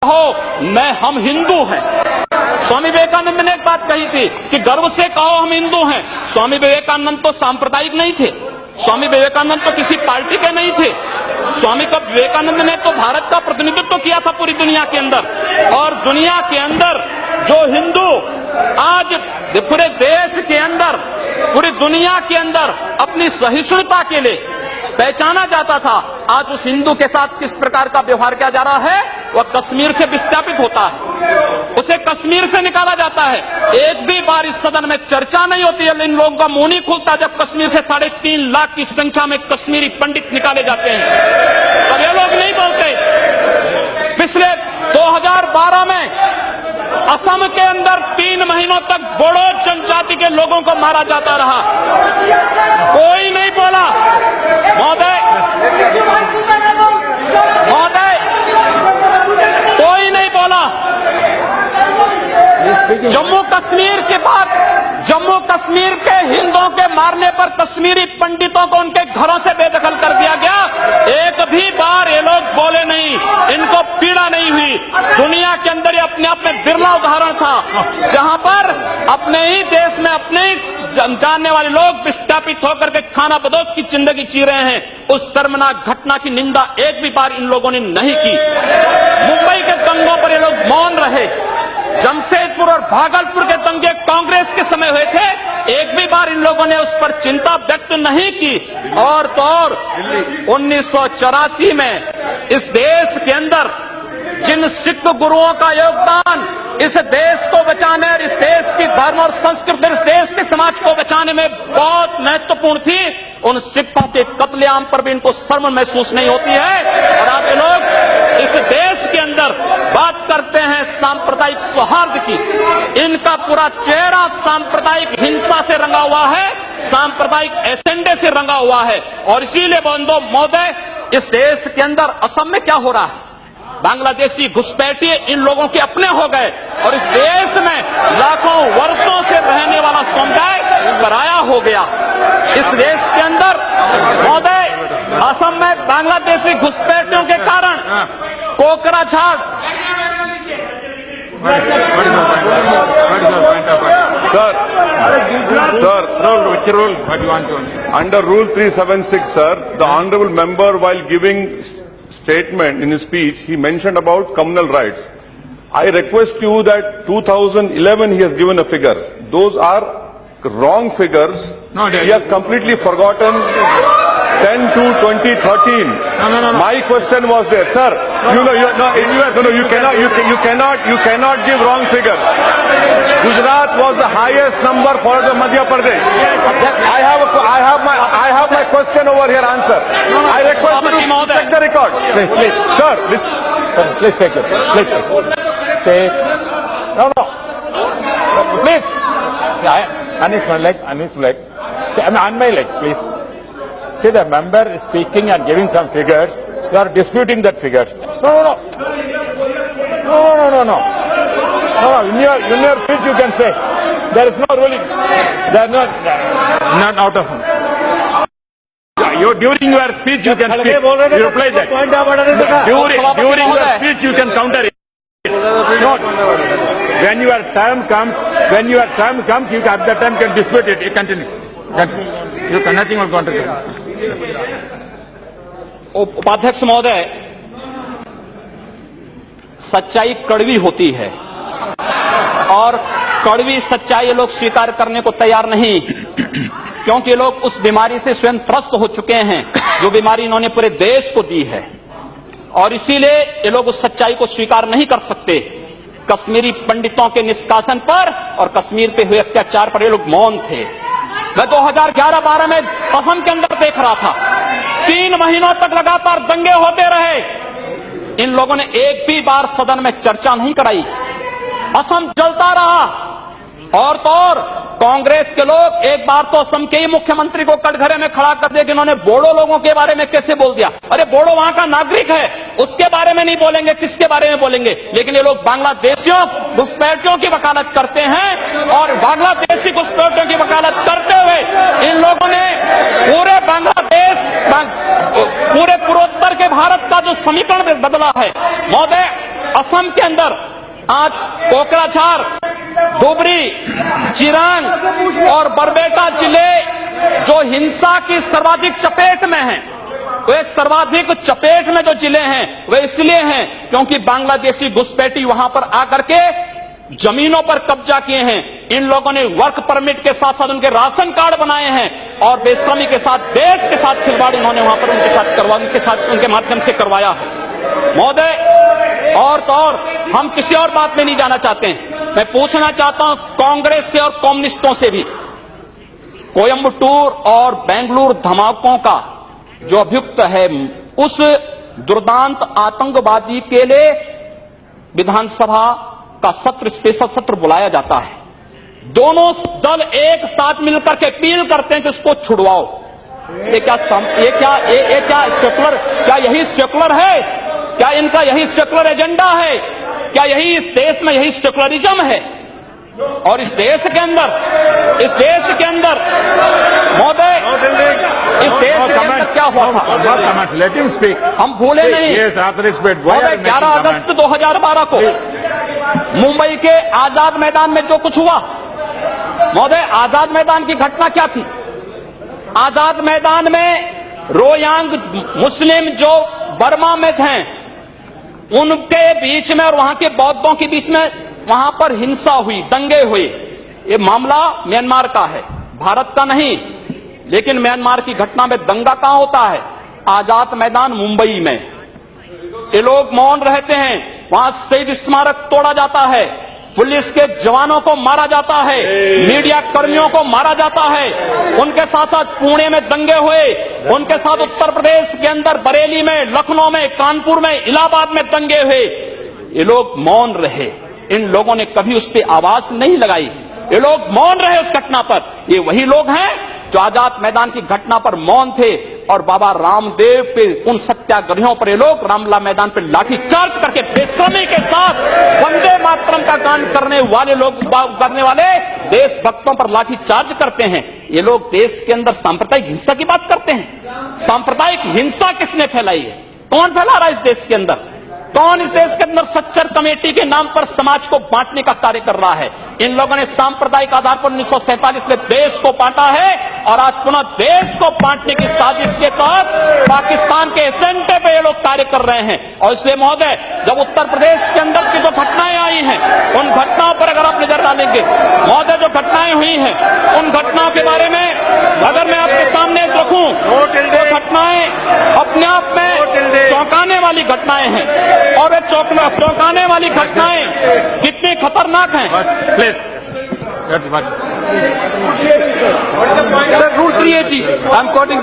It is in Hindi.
कहो हम हिंदू हैं। स्वामी विवेकानंद ने एक बात कही थी कि गर्व से कहो हम हिंदू हैं। स्वामी विवेकानंद तो सांप्रदायिक नहीं थे, स्वामी विवेकानंद तो किसी पार्टी के नहीं थे। स्वामी विवेकानंद ने तो भारत का प्रतिनिधित्व किया था पूरी दुनिया के अंदर, और दुनिया के अंदर जो हिंदू आज पूरे देश के अंदर, पूरी दुनिया के अंदर अपनी सहिष्णुता के लिए पहचाना जाता था, आज उस हिंदू के साथ किस प्रकार का व्यवहार किया जा रहा है, वह कश्मीर से विस्थापित होता है, उसे कश्मीर से निकाला जाता है। एक भी बार इस सदन में चर्चा नहीं होती है, इन लोगों का मुंह नहीं खुलता जब कश्मीर से 3.5 लाख की संख्या में कश्मीरी पंडित निकाले जाते हैं, और ये लोग नहीं बोलते। पिछले 2012 में असम के अंदर 3 महीनों तक बोडो जनजाति के लोगों को मारा जाता रहा, कोई नहीं बोला। महोदय, कोई नहीं बोला। जम्मू कश्मीर के बाद जम्मू कश्मीर के हिंदुओं के मारने पर कश्मीरी पंडितों को उनके घरों से बेदखल कर दिया गया, एक भी बार ये लोग बोले नहीं, इनको पीड़ा नहीं हुई। दुनिया के अंदर ये अपने आप में बिरला उदाहरण था जहां पर अपने ही देश में अपने ही जानने वाले लोग विस्थापित होकर के खाना बदोश की जिंदगी जी रहे हैं। उस शर्मनाक घटना की निंदा एक भी बार इन लोगों ने नहीं की। मुंबई के दंगों पर ये लोग मौन रहे। जमशेदपुर और भागलपुर के दंगे कांग्रेस के समय हुए थे, एक भी बार इन लोगों ने उस पर चिंता व्यक्त नहीं की। और तो और 1984 में इस देश के अंदर जिन सिख गुरुओं का योगदान इस देश को बचाने और इस देश की धर्म और संस्कृति, इस देश के समाज को बचाने में बहुत महत्वपूर्ण थी, उन सिखों के कत्लेआम पर भी इनको शर्म महसूस नहीं होती है। और आज लोग इस देश के अंदर बात करते हैं सांप्रदायिक सौहार्द की, इनका पूरा चेहरा सांप्रदायिक हिंसा से रंगा हुआ है, सांप्रदायिक एजेंडे से रंगा हुआ है। और इसीलिए बंधु महोदय, इस देश के अंदर असम में क्या हो रहा है, बांग्लादेशी घुसपैठिए इन लोगों के अपने हो गए, और इस देश में लाखों वर्षों से रहने वाला समुदाय पराया हो गया। इस देश के अंदर महोदय, असम में बांग्लादेशी घुसपैठियों के कारण Kokrajhar Under Rule 376, sir, the honourable member, while giving statement in his speech, he mentioned about communal rights. I request you that 2011 he has given a figures. Those are wrong figures. No, he has completely forgotten 10 to 2013. No. My question was there, sir. You cannot give wrong figures. Gujarat was the highest number for the Madhya Pradesh. I have my question over here. Answer. I request you to check the record. Please, sir. Please take it. Please say no. Please. See, Anish Malik. See, I'm on my leg, please. See, the member is speaking and giving some figures. You are disputing that figures. No. In your speech you can say. There is no ruling. They are not out of. During your speech you can speak. You reply that. During your speech you can counter it. Not. When your term comes, you at that time can dispute it. You continue. You can nothing or counter. उपाध्यक्ष महोदय, सच्चाई कड़वी होती है और कड़वी सच्चाई लोग स्वीकार करने को तैयार नहीं, क्योंकि लोग उस बीमारी से स्वयं त्रस्त हो चुके हैं जो बीमारी इन्होंने पूरे देश को दी है, और इसीलिए ये लोग उस सच्चाई को स्वीकार नहीं कर सकते। कश्मीरी पंडितों के निष्कासन पर और कश्मीर पे हुए अत्याचार पर ये लोग मौन थे। मैं 2011-12 में असम के अंदर देख रहा था, 3 महीनों तक लगातार दंगे होते रहे, इन लोगों ने एक भी बार सदन में चर्चा नहीं कराई। असम जलता रहा, और तो और कांग्रेस के लोग एक बार तो असम के ही मुख्यमंत्री को कटघरे में खड़ा कर दिया कि इन्होंने बोडो लोगों के बारे में कैसे बोल दिया। अरे बोडो वहां का नागरिक है, उसके बारे में नहीं बोलेंगे, किसके बारे में बोलेंगे? लेकिन ये लोग बांग्लादेशियों घुसपैठियों की वकालत करते हैं, और बांग्लादेशी घुसपैठियों की वकालत करते हुए इन लोगों ने पूरे बांग्लादेश, पूरे पूर्वोत्तर के भारत का जो समीकरण बदला है। महोदय, असम के अंदर आज कोकराझार, धुबरी, चिरांग और बरबेटा जिले जो हिंसा की सर्वाधिक चपेट में हैं, वे सर्वाधिक चपेट में जो जिले हैं वे इसलिए हैं क्योंकि बांग्लादेशी घुसपैठी वहां पर आकर के जमीनों पर कब्जा किए हैं। इन लोगों ने वर्क परमिट के साथ साथ उनके राशन कार्ड बनाए हैं और बेशर्मी के साथ देश के साथ खिलवाड़ उन्होंने वहां पर उनके माध्यम से करवाया है। महोदय, और तो और हम किसी और बात में नहीं जाना चाहते हैं। मैं पूछना चाहता हूं कांग्रेस से और कम्युनिस्टों से भी, कोयंबटूर और बेंगलुरु धमाकों का जो अभियुक्त है, उस दुर्दांत आतंकवादी के लिए विधानसभा का सत्र, स्पेशल सत्र बुलाया जाता है। दोनों दल एक साथ मिलकर के अपील करते हैं कि उसको छुड़वाओ। ये क्या सेकुलर, क्या यही सेकुलर है? क्या इनका यही सेकुलर एजेंडा है? क्या यही इस देश में यही सेकुलरिज्म है? और इस देश के अंदर महोदय, इस देश के अंदर क्या हुआ था? Let him speak. हम भूले नहीं। Yes, authority. महोदय, 11 अगस्त 2012 को मुंबई के आजाद मैदान में जो कुछ हुआ, महोदय, आजाद मैदान की घटना क्या थी? आजाद मैदान में रोयांग मुस्लिम जो बर्मा में थे, उनके बीच में और वहां के बौद्धों के बीच में वहां पर हिंसा हुई, दंगे हुए। ये मामला म्यांमार का है, भारत का नहीं। लेकिन म्यांमार की घटना में दंगा कहां होता है? आजाद मैदान मुंबई में। ये लोग मौन रहते हैं, वहां शहीद स्मारक तोड़ा जाता है, पुलिस के जवानों को मारा जाता है, मीडिया कर्मियों को मारा जाता है। उनके साथ साथ पुणे में दंगे हुए, उनके साथ उत्तर प्रदेश के अंदर बरेली में, लखनऊ में, कानपुर में, इलाहाबाद में दंगे हुए। ये लोग मौन रहे, इन लोगों ने कभी उस पर आवाज नहीं लगाई। ये लोग मौन रहे उस घटना पर। ये वही लोग हैं जो आजाद मैदान की घटना पर मौन थे और बाबा रामदेव पे, उन सत्याग्रहियों पर ये लोग रामलला मैदान पर लाठी चार्ज करके बेशर्मी के साथ वंदे मातरम का गान करने वाले देशभक्तों पर लाठी चार्ज करते हैं। ये लोग देश के अंदर सांप्रदायिक हिंसा की बात करते हैं। सांप्रदायिक हिंसा किसने फैलाई है? कौन फैला रहा है इस देश के अंदर? कौन इस देश के अंदर सच्चर कमेटी के नाम पर समाज को बांटने का कार्य कर रहा है? इन लोगों ने सांप्रदायिक आधार पर 1947 में देश को बांटा है और आज पुनः देश को बांटने की साजिश के तहत पाकिस्तान के एजेंडे पे ये लोग कार्य कर रहे हैं। और इसलिए महोदय, जब उत्तर प्रदेश के अंदर की जो घटनाएं आई हैं, उन घटनाओं पर अगर आप नजर डालेंगे महोदय, जो घटनाएं हुई हैं, उन घटनाओं के बारे में अगर मैं आपके सामने रखूं तो घटनाएं अपने आप में चौंकाने वाली घटनाएं हैं। और वे चौंकाने वाली घटनाएं कितनी खतरनाक हैं। Sir, Rule 380. I'm quoting.